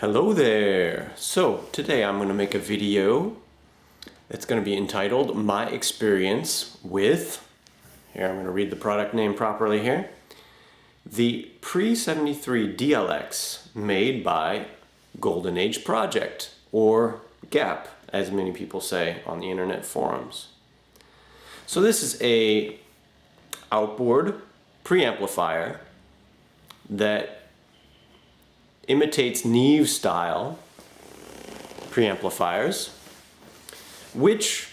Hello there! So today I'm going to make a video that's going to be entitled My Experience with, here I'm going to read the product name properly here, the Pre-73 DLX made by Golden Age Project, or GAP as many people say on the internet forums. So this is a outboard preamplifier that imitates Neve style preamplifiers, which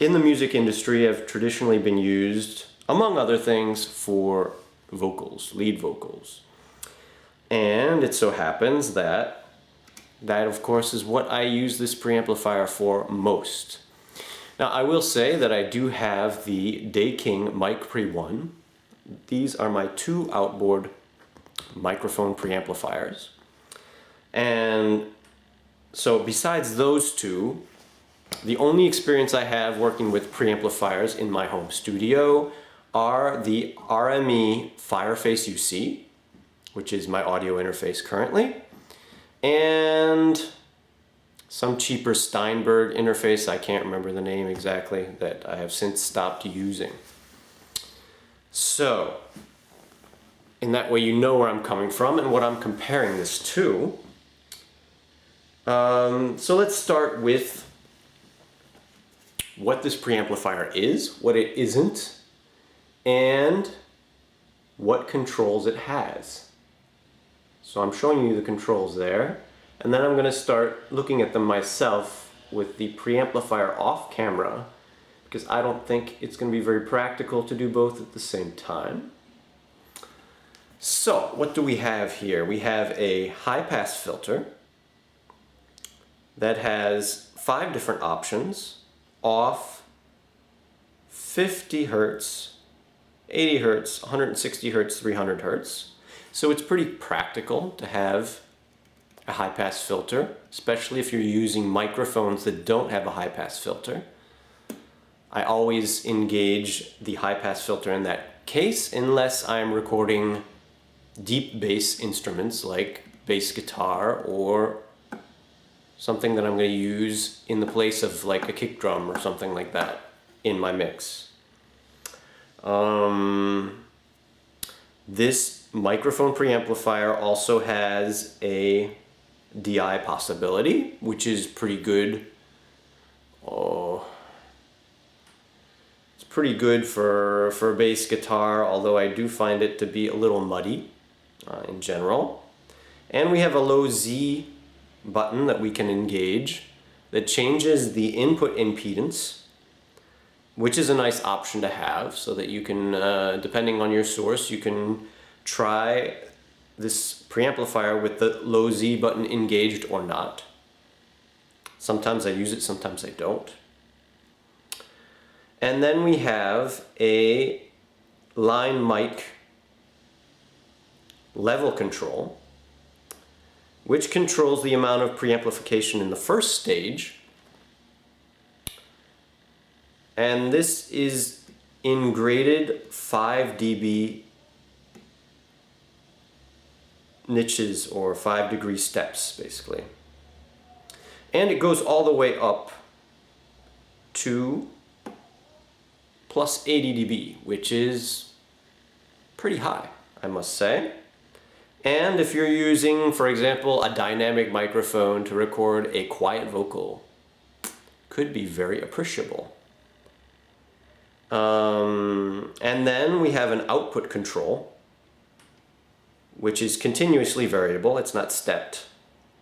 in the music industry have traditionally been used, among other things, for vocals, lead vocals. And it so happens that of course is what I use this preamplifier for most. Now I will say that I do have the Daking Mic Pre One. These are my two outboard microphone preamplifiers, and so besides those two, the only experience I have working with preamplifiers in my home studio are the RME Fireface UC, which is my audio interface currently, and some cheaper Steinberg interface, I can't remember the name exactly, that I have since stopped using. So in that way you know where I'm coming from and what I'm comparing this to. So let's start with what this preamplifier is, what it isn't, and what controls it has. So I'm showing you the controls there, and then I'm going to start looking at them myself with the preamplifier off camera, because I don't think it's going to be very practical to do both at the same time. So, what do we have here? We have a high-pass filter that has 5 different options: off, 50 Hertz, 80 Hertz, 160 Hertz, 300 Hertz. So it's pretty practical to have a high-pass filter, especially if you're using microphones that don't have a high-pass filter. I always engage the high-pass filter in that case unless I'm recording deep bass instruments like bass guitar or something that I'm going to use in the place of like a kick drum or something like that in my mix. This microphone preamplifier also has a DI possibility, which is pretty good. It's pretty good for bass guitar, although I do find it to be a little muddy in general. And we have a low Z button that we can engage that changes the input impedance, which is a nice option to have, so that you can, depending on your source, you can try this preamplifier with the low Z button engaged or not. Sometimes I use it, sometimes I don't. And then we have a line mic level control, which controls the amount of preamplification in the first stage. And this is in graded 5 dB niches, or 5-degree steps basically. And it goes all the way up to plus 80 dB, which is pretty high, I must say. And if you're using, for example, a dynamic microphone to record a quiet vocal, could be very appreciable. And then we have an output control, which is continuously variable. It's not stepped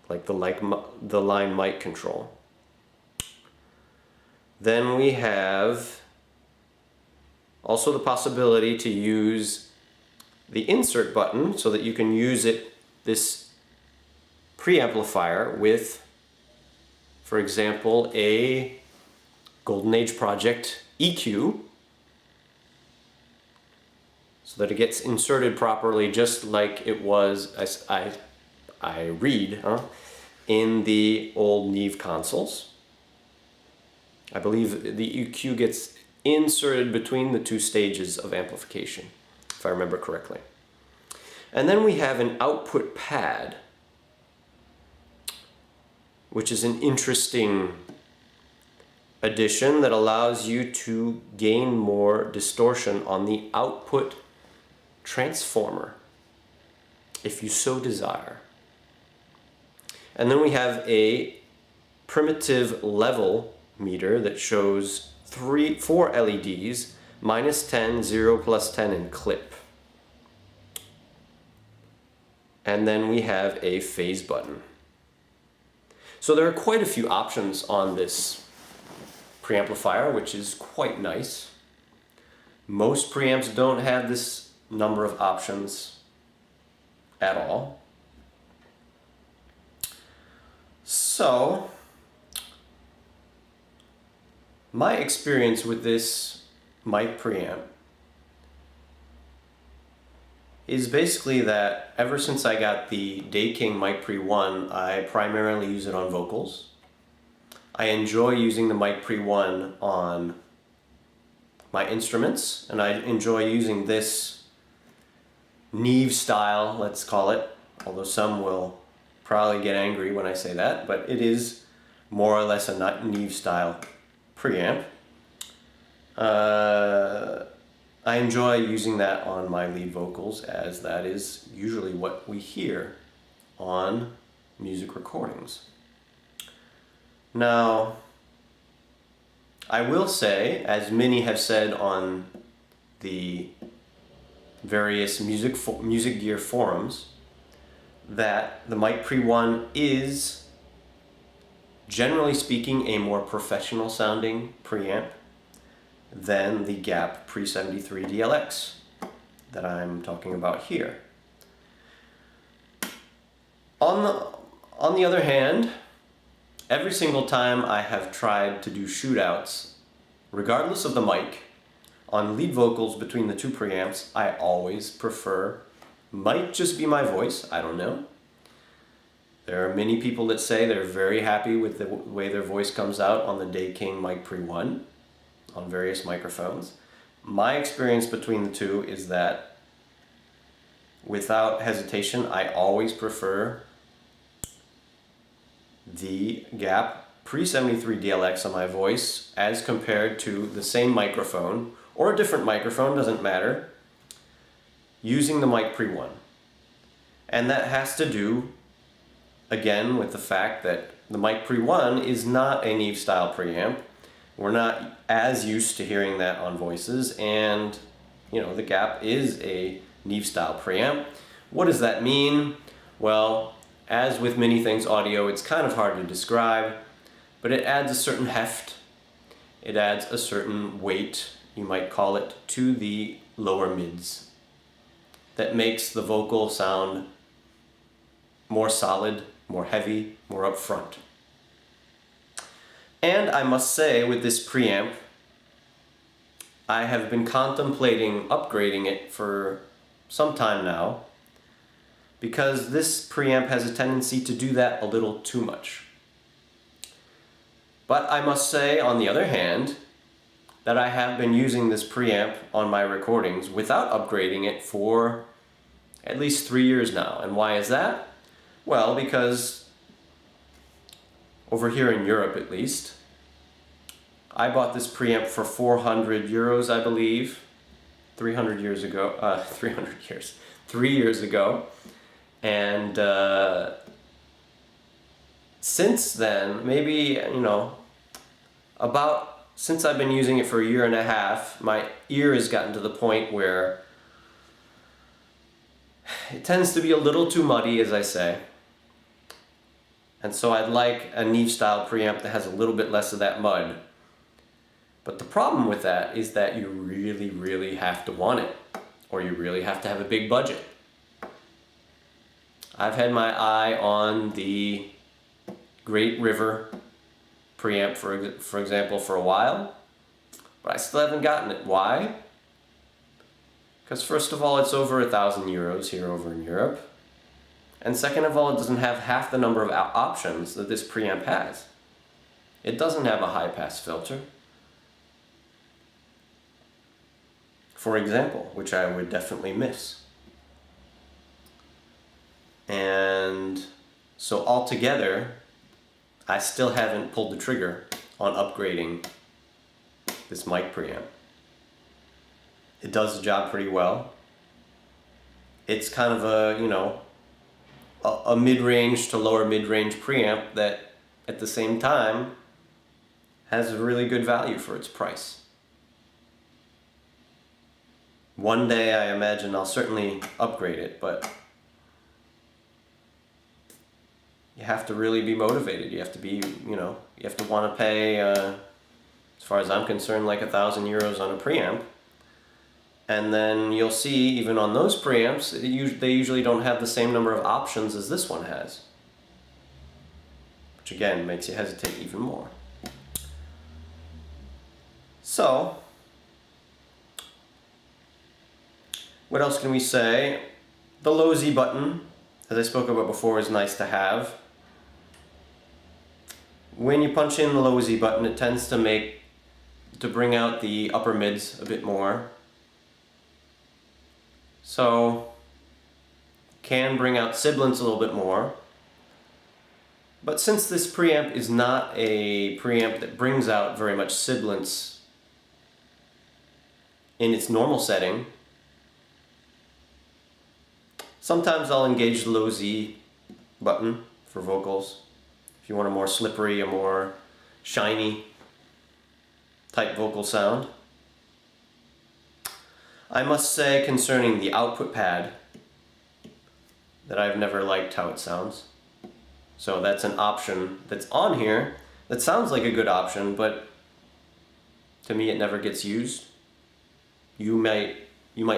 like the line mic control. Then we have also the possibility to use the insert button so that you can use this preamplifier with, for example, a Golden Age Project EQ, so that it gets inserted properly, just like it was, as I read, in the old Neve consoles. I believe the EQ gets inserted between the 2 stages of amplification, if I remember correctly. And then we have an output pad, which is an interesting addition that allows you to gain more distortion on the output transformer, if you so desire. And then we have a primitive level meter that shows 4 LEDs, -10, 0, +10, and clip. And then we have a phase button. So there are quite a few options on this preamplifier, which is quite nice. Most preamps don't have this number of options at all. So, my experience with this mic preamp is basically that ever since I got the Daking Mic Pre One, I primarily use it on vocals. I enjoy using the Mic Pre One on my instruments, and I enjoy using this Neve style, let's call it, although some will probably get angry when I say that, but it is more or less a Neve style preamp. I enjoy using that on my lead vocals, as that is usually what we hear on music recordings. Now, I will say, as many have said on the various music gear forums, that the Mic Pre One is, generally speaking, a more professional sounding preamp than the GAP Pre-73 DLX that I'm talking about here. On the other hand, every single time I have tried to do shootouts, regardless of the mic, on lead vocals between the two preamps, I always prefer, might just be my voice, I don't know. There are many people that say they're very happy with the way their voice comes out on the Daking Mic Pre One on various microphones. My experience between the two is that, without hesitation, I always prefer the GAP Pre-73 DLX on my voice as compared to the same microphone, or a different microphone, doesn't matter, using the Mic Pre One. And that has to do, again, with the fact that the Mic Pre One is not a Neve style preamp. We're not as used to hearing that on voices, and you know, the GAP is a Neve style preamp. What does that mean? Well, as with many things audio, it's kind of hard to describe, but it adds a certain heft, it adds a certain weight, you might call it, to the lower mids that makes the vocal sound more solid, more heavy, more upfront. And I must say, with this preamp, I have been contemplating upgrading it for some time now, because this preamp has a tendency to do that a little too much. But I must say, on the other hand, that I have been using this preamp on my recordings without upgrading it for at least 3 years now. And why is that? Well, because over here in Europe at least, I bought this preamp for 400 euros, I believe, 3 years ago, 3 years ago. And since then, maybe, you know, since I've been using it for 1.5 years, my ear has gotten to the point where it tends to be a little too muddy, as I say. And so I'd like a Neve style preamp that has a little bit less of that mud. But the problem with that is that you really, really have to want it, or you really have to have a big budget. I've had my eye on the Great River preamp, for example, for a while, but I still haven't gotten it. Why? Because first of all, it's over 1,000 euros here over in Europe. And second of all, it doesn't have half the number of options that this preamp has. It doesn't have a high-pass filter, for example, which I would definitely miss. And so altogether, I still haven't pulled the trigger on upgrading this mic preamp. It does the job pretty well. It's kind of a, you know, a mid-range to lower mid-range preamp that at the same time has a really good value for its price. One day I imagine I'll certainly upgrade it, but you have to really be motivated. You have to be, you know, you have to want to pay, as far as I'm concerned, like €1,000 on a preamp. And then you'll see, even on those preamps, they usually don't have the same number of options as this one has. Which again, makes you hesitate even more. So, what else can we say? The low Z button, as I spoke about before, is nice to have. When you punch in the low Z button, it tends to bring out the upper mids a bit more. So, can bring out sibilance a little bit more. But since this preamp is not a preamp that brings out very much sibilance in its normal setting, sometimes I'll engage the low Z button for vocals. If you want a more slippery, a more shiny type vocal sound. I must say, concerning the output pad, that I've never liked how it sounds. So that's an option that's on here that sounds like a good option, but to me it never gets used. You might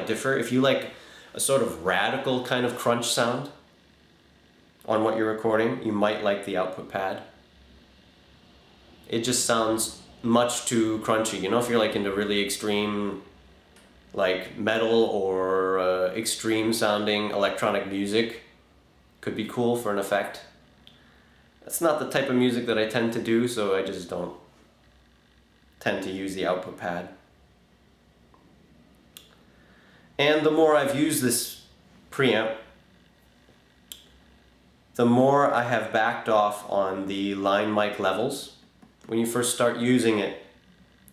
differ. If you like a sort of radical kind of crunch sound on what you're recording, you might like the output pad. It just sounds much too crunchy. You know, if you're like into really extreme like metal or extreme sounding electronic music, could be cool for an effect. That's not the type of music that I tend to do, so I just don't tend to use the output pad. And the more I've used this preamp, the more I have backed off on the line mic levels. When you first start using it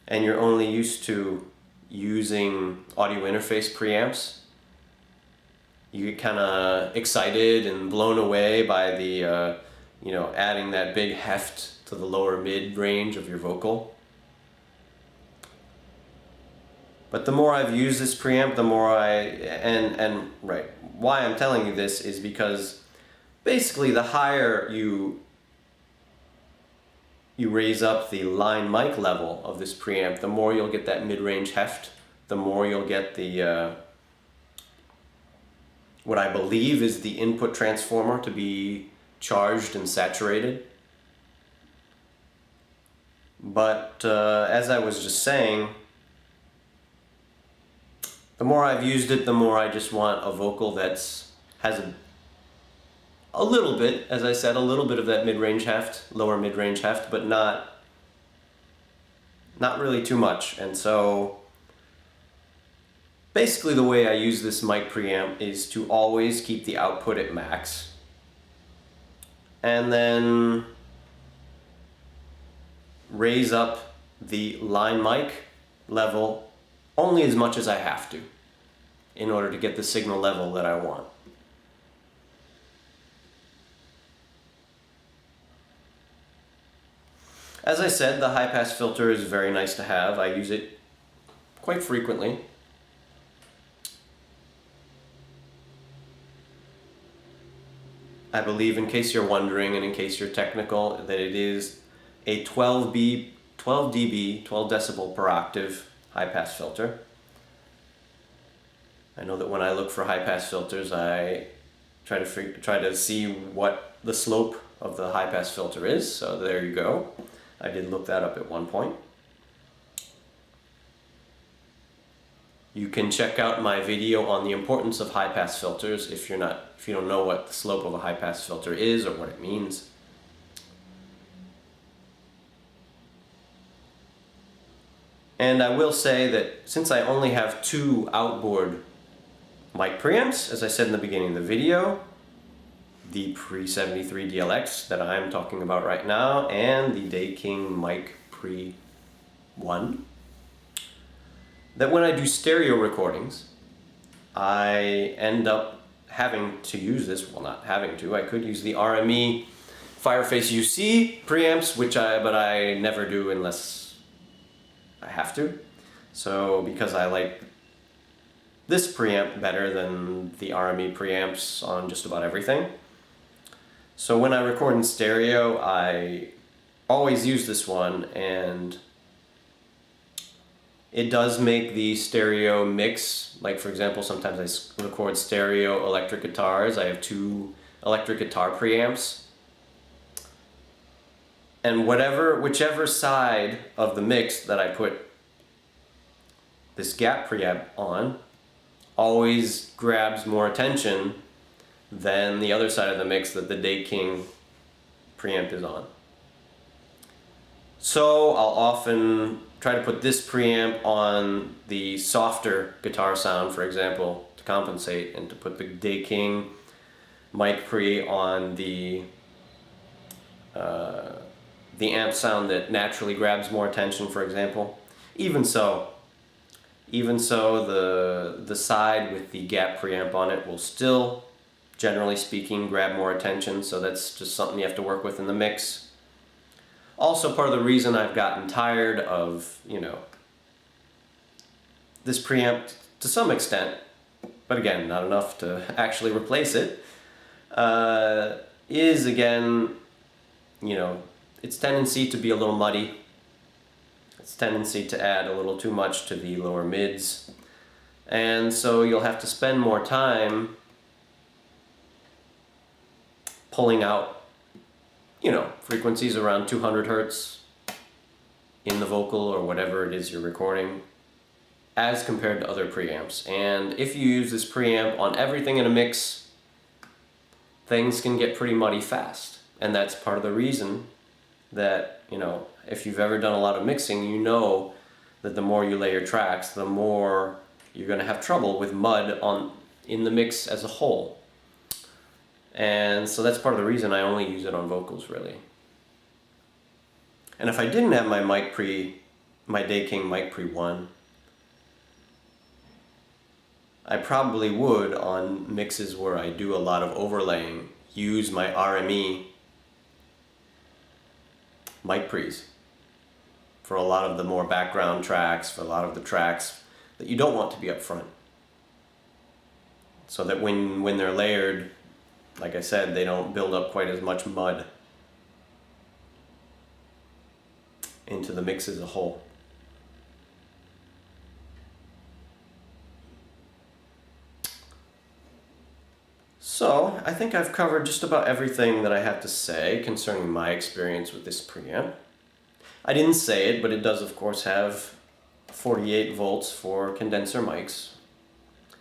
and you're only used to using audio interface preamps, you get kind of excited and blown away by the, you know, adding that big heft to the lower mid range of your vocal. But the more I've used this preamp, the more right, why I'm telling you this is because basically the higher you raise up the line mic level of this preamp, the more you'll get that mid-range heft, the more you'll get the what I believe is the input transformer to be charged and saturated. But as I was just saying, the more I've used it, the more I just want a vocal that's has a little bit, as I said, a little bit of that mid-range heft, lower mid-range heft, but not really too much. And so basically the way I use this mic preamp is to always keep the output at max, and then raise up the line mic level only as much as I have to in order to get the signal level that I want. As I said, the high-pass filter is very nice to have. I use it quite frequently. I believe, in case you're wondering and in case you're technical, that it is a 12 dB, 12 decibel per octave high-pass filter. I know that when I look for high-pass filters, I try to see what the slope of the high-pass filter is, so there you go. I did look that up at one point. You can check out my video on the importance of high-pass filters if you don't know what the slope of a high-pass filter is or what it means. And I will say that since I only have 2 outboard mic preamps, as I said in the beginning of the video, the Pre-73 DLX that I'm talking about right now, and the Daking Mic Pre One, that when I do stereo recordings, I end up having to use this, well, not having to, I could use the RME Fireface UC preamps, but I never do unless I have to. So because I like this preamp better than the RME preamps on just about everything. So when I record in stereo, I always use this one, and it does make the stereo mix. Like for example, sometimes I record stereo electric guitars. I have 2 electric guitar preamps. And whichever side of the mix that I put this GAP preamp on always grabs more attention than the other side of the mix that the Daking preamp is on. So I'll often try to put this preamp on the softer guitar sound, for example, to compensate, and to put the Daking Mic Pre on the amp sound that naturally grabs more attention, for example. Even so, the side with the GAP preamp on it will still, generally speaking, grab more attention, so that's just something you have to work with in the mix. Also, part of the reason I've gotten tired of, this preamp to some extent, but again, not enough to actually replace it, is again, its tendency to be a little muddy. Its tendency to add a little too much to the lower mids. And so you'll have to spend more time pulling out, frequencies around 200 hertz in the vocal or whatever it is you're recording, as compared to other preamps. And if you use this preamp on everything in a mix, things can get pretty muddy fast. And that's part of the reason that, if you've ever done a lot of mixing, you know that the more you layer tracks, the more you're going to have trouble with mud in the mix as a whole. And so that's part of the reason I only use it on vocals, really. And if I didn't have my Daking Mic Pre One, I probably would, on mixes where I do a lot of overlaying, use my RME mic pre's for a lot of the more background tracks, for a lot of the tracks that you don't want to be up front. So that when they're layered, like I said, they don't build up quite as much mud into the mix as a whole. So, I think I've covered just about everything that I have to say concerning my experience with this preamp. I didn't say it, but it does of course have 48 volts for condenser mics.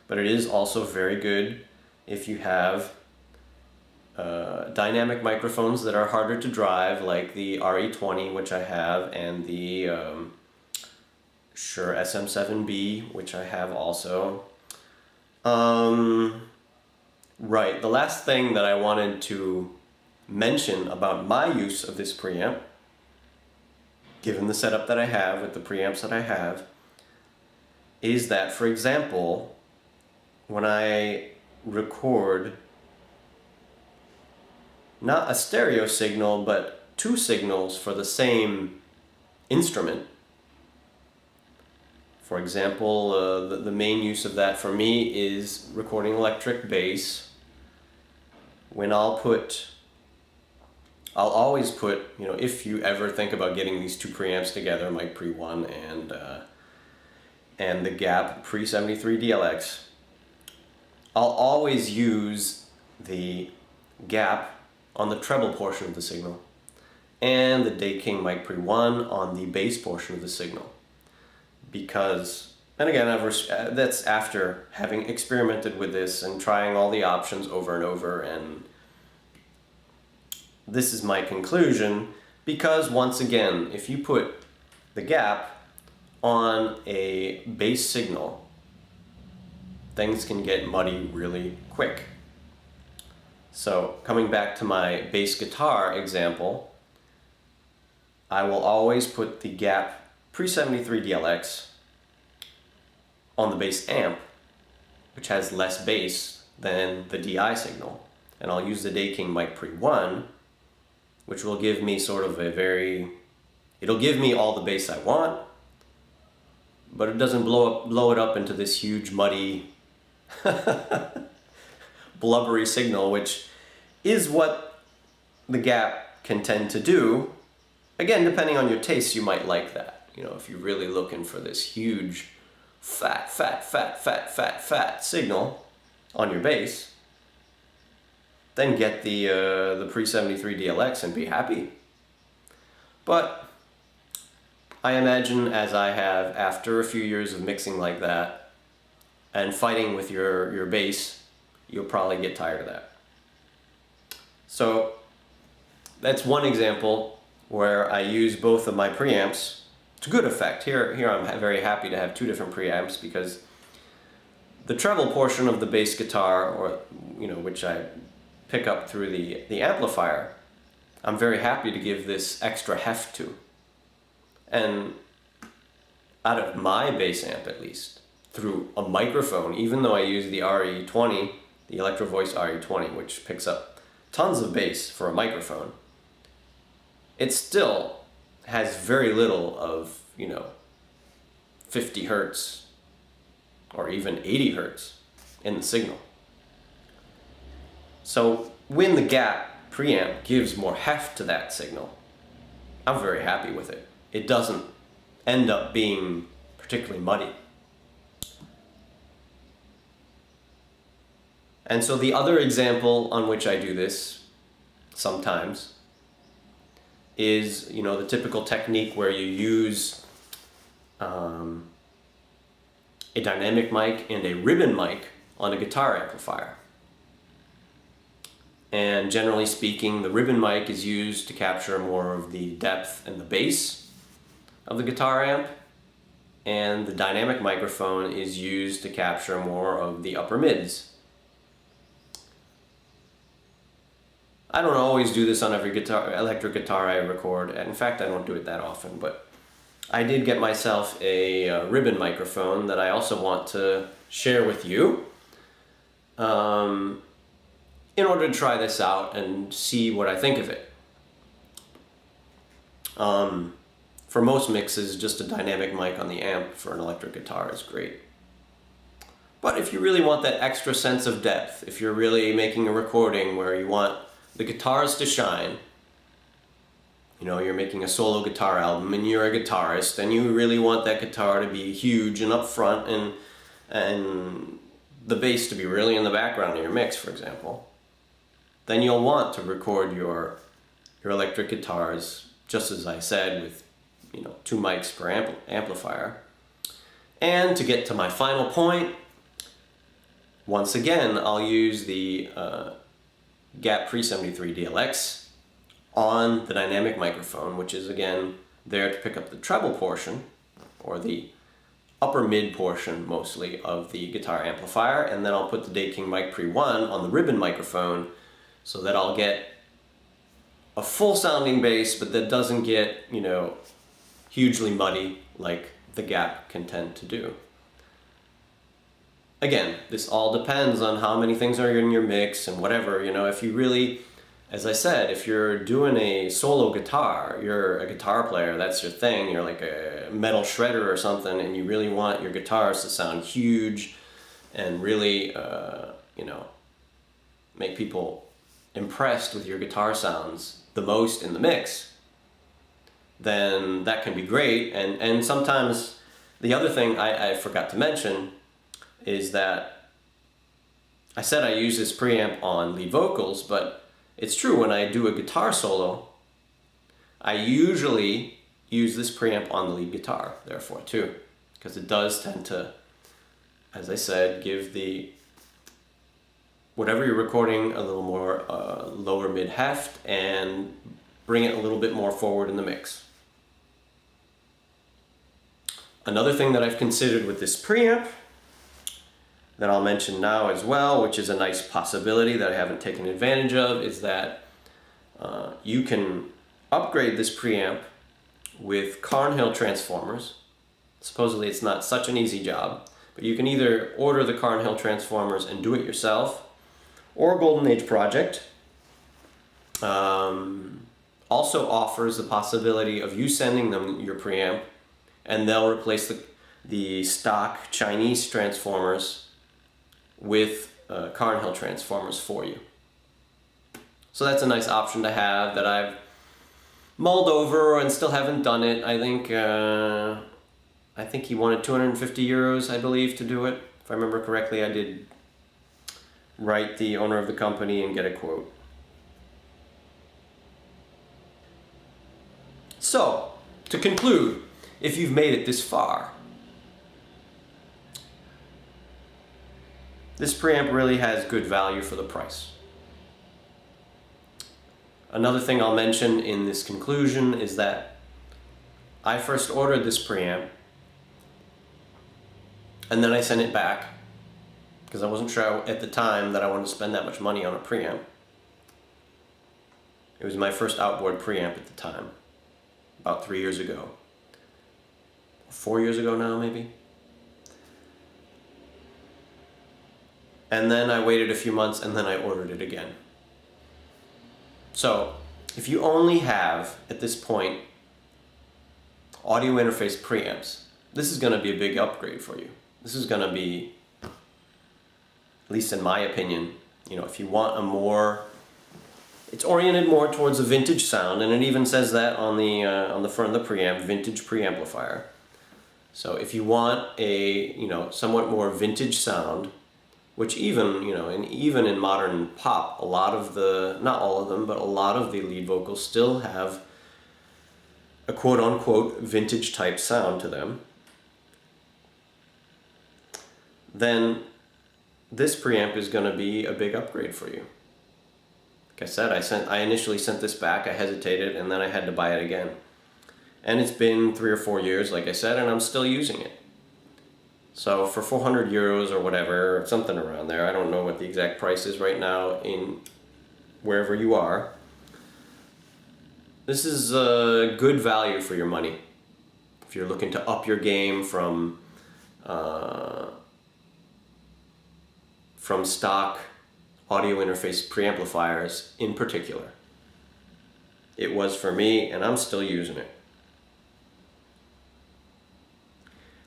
But it is also very good if you have dynamic microphones that are harder to drive, like the RE20, which I have, and the Shure SM7B, which I have also. Right, the last thing that I wanted to mention about my use of this preamp, given the setup that I have with the preamps that I have, is that, for example, when I record not a stereo signal, but 2 signals for the same instrument. For example, the main use of that for me is recording electric bass. When I'll always put, if you ever think about getting these 2 preamps together, Mic Pre One and the GAP Pre-73 DLX, I'll always use the GAP on the treble portion of the signal and the Daking Mic Pre One on the bass portion of the signal. Because, and again, that's after having experimented with this and trying all the options over and over, and this is my conclusion, because once again, if you put the GAP on a bass signal, things can get muddy really quick. So coming back to my bass guitar example, I will always put the GAP Pre-73 DLX on the bass amp, which has less bass than the DI signal. And I'll use the Daking Mic Pre One, which will give me sort of it'll give me all the bass I want, but it doesn't blow it up into this huge, muddy, blubbery signal, which is what the GAP can tend to do. Again, depending on your taste, you might like that. You know, if you're really looking for this huge, fat signal on your bass, then get the Pre-73 DLX and be happy. But I imagine, as I have after a few years of mixing like that and fighting with your bass, you'll probably get tired of that. So that's one example where I use both of my preamps to good effect. Here I'm very happy to have two different preamps, because the treble portion of the bass guitar, or which I pick up through the amplifier, I'm very happy to give this extra heft to. And out of my bass amp, at least, through a microphone, even though I use the RE20, the Electro Voice RE20, which picks up tons of bass for a microphone, it still has very little of, 50 hertz or even 80 hertz in the signal. So when the GAP preamp gives more heft to that signal, I'm very happy with it. It doesn't end up being particularly muddy. And so the other example on which I do this sometimes is, the typical technique where you use a dynamic mic and a ribbon mic on a guitar amplifier. And generally speaking, the ribbon mic is used to capture more of the depth and the bass of the guitar amp, and the dynamic microphone is used to capture more of the upper mids. I don't always do this on every electric guitar I record. In fact, I don't do it that often, but I did get myself a ribbon microphone that I also want to share with you in order to try this out and see what I think of it. For most mixes, just a dynamic mic on the amp for an electric guitar is great. But if you really want that extra sense of depth, if you're really making a recording where you want the guitars to shine, you're making a solo guitar album and you're a guitarist and you really want that guitar to be huge and up front and the bass to be really in the background of your mix, for example, then you'll want to record your electric guitars, just as I said, with 2 mics per amplifier. And to get to my final point, once again, I'll use the GAP Pre-73 DLX on the dynamic microphone, which is again there to pick up the treble portion, or the upper mid portion mostly, of the guitar amplifier, and then I'll put the Daking Mic Pre One on the ribbon microphone, so that I'll get a full sounding bass, but that doesn't get, hugely muddy like the GAP can tend to do. Again, this all depends on how many things are in your mix and whatever. If you really, as I said, if you're doing a solo guitar, you're a guitar player, that's your thing, you're like a metal shredder or something, and you really want your guitars to sound huge and really, make people impressed with your guitar sounds the most in the mix, then that can be great. And sometimes the other thing I forgot to mention is that I said I use this preamp on lead vocals, but it's true, when I do a guitar solo, I usually use this preamp on the lead guitar, therefore, too, because it does tend to, as I said, give the whatever you're recording a little more lower mid heft and bring it a little bit more forward in the mix. Another thing that I've considered with this preamp that I'll mention now as well, which is a nice possibility that I haven't taken advantage of, is that you can upgrade this preamp with Carnhill transformers. Supposedly it's not such an easy job, but you can either order the Carnhill transformers and do it yourself, or Golden Age Project also offers the possibility of you sending them your preamp and they'll replace the stock Chinese transformers with Carnhill transformers for you. So that's a nice option to have that I've mulled over and still haven't done it. I think he wanted 250 euros, I believe, to do it. If I remember correctly, I did write the owner of the company and get a quote. So, to conclude, if you've made it this far, this preamp really has good value for the price. Another thing I'll mention in this conclusion is that I first ordered this preamp and then I sent it back because I wasn't sure at the time that I wanted to spend that much money on a preamp. It was my first outboard preamp at the time, about 3 years ago. 4 years ago now, maybe. And then I waited a few months and then I ordered it again. So, if you only have, at this point, audio interface preamps, this is going to be a big upgrade for you. This is going to be, at least in my opinion, you know, if you want a more, it's oriented more towards a vintage sound, and it even says that on the front of the preamp, vintage preamplifier. So if you want a, you know, somewhat more vintage sound, which even, you know, even in modern pop, a lot of the, not all of them, but a lot of the lead vocals still have a quote-unquote vintage type sound to them, then this preamp is going to be a big upgrade for you. Like I said, I initially sent this back, I hesitated, and then I had to buy it again. And it's been 3 or 4 years, like I said, and I'm still using it. So for 400 euros or whatever, something around there, I don't know what the exact price is right now in wherever you are, this is a good value for your money. If you're looking to up your game from stock audio interface preamplifiers in particular. It was for me, and I'm still using it.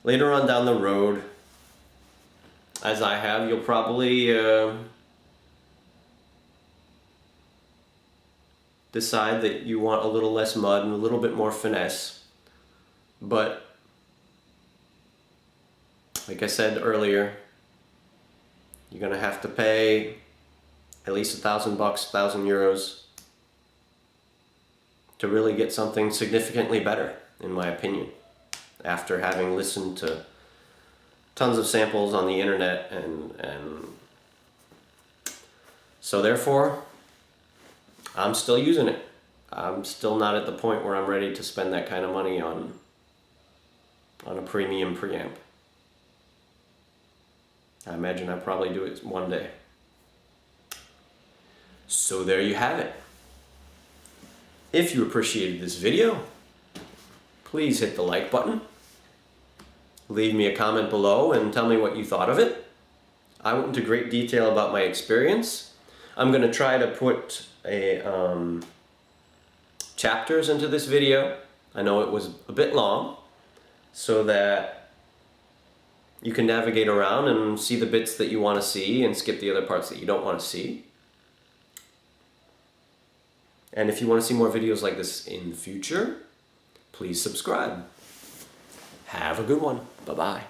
Later on down the road, as I have, you'll probably decide that you want a little less mud and a little bit more finesse. But, like I said earlier, you're going to have to pay at least $1,000, 1,000 euros to really get something significantly better, in my opinion, after having listened to tons of samples on the internet, and so therefore I'm still using it. I'm still not at the point where I'm ready to spend that kind of money on a premium preamp. I imagine I'll probably do it one day. So there you have it. If you appreciated this video, please hit the like button. Leave me a comment below and tell me what you thought of it. I went into great detail about my experience. I'm going to try to put chapters into this video. I know it was a bit long, so that you can navigate around and see the bits that you want to see and skip the other parts that you don't want to see. And if you want to see more videos like this in the future, please subscribe. Have a good one. Bye-bye.